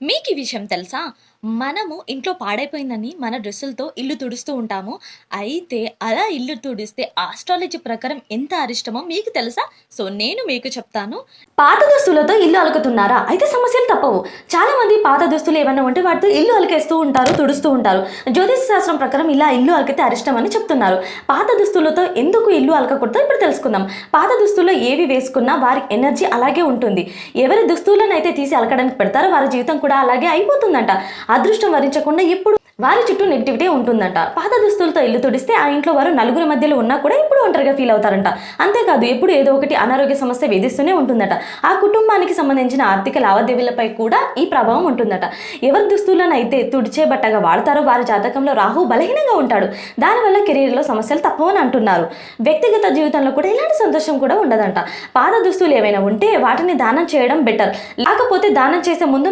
మీకు ఈ విషయం తెలుసా? మనము ఇంట్లో పాడైపోయిందని మన డ్రెస్సులతో ఇల్లు తుడుస్తూ ఉంటాము. అయితే అలా ఇల్లు తుడిస్తే ఆస్ట్రాలజీ ప్రకారం ఎంత అరిష్టమో మీకు తెలుసా? సో, నేను మీకు చెప్తాను. పాత దుస్తులతో ఇల్లు అలుకుతున్నారా? అయితే సమస్యలు తప్పవు. చాలా మంది పాత దుస్తులు ఏమన్నా ఉంటే వాటితో ఇల్లు అలికేస్తూ ఉంటారు, తుడుస్తూ ఉంటారు. జ్యోతిష శాస్త్రం ప్రకారం ఇలా ఇల్లు అలికితే అరిష్టం అని చెప్తున్నారు. పాత దుస్తులతో ఎందుకు ఇల్లు అలకకూడదో ఇప్పుడు తెలుసుకుందాం. పాత దుస్తుల్లో ఏవి వేసుకున్నా వారి ఎనర్జీ అలాగే ఉంటుంది. ఎవరి దుస్తులను అయితే తీసి అలకడానికి పెడతారో వారి జీవితం కూడా అలాగే అయిపోతుందంట. అదృష్టం వరించకుండా ఎప్పుడు వారి చుట్టూ నెగిటివిటీ ఉంటుందంట. పాత దుస్తులతో ఇల్లు తుడిస్తే ఆ ఇంట్లో వారు నలుగురి మధ్యలో ఉన్నా కూడా ఎప్పుడు ఒంటరిగా ఫీల్ అవుతారంట. అంతేకాదు ఎప్పుడు ఏదో ఒకటి అనారోగ్య సమస్య వేధిస్తూనే ఉంటుందట. ఆ కుటుంబానికి సంబంధించిన ఆర్థిక లావాదేవీలపై కూడా ఈ ప్రభావం ఉంటుందట. ఎవరి దుస్తులను అయితే తుడిచే బట్టగా వాడతారో వారి జాతకంలో రాహు బలహీనంగా ఉంటాడు. దానివల్ల కెరీర్లో సమస్యలు తప్పవని అంటున్నారు. వ్యక్తిగత జీవితంలో కూడా ఇలాంటి సంతోషం కూడా ఉండదంట. పాత దుస్తులు ఏవైనా ఉంటే వాటిని దానం చేయడం బెటర్. లేకపోతే దానం చేసే ముందు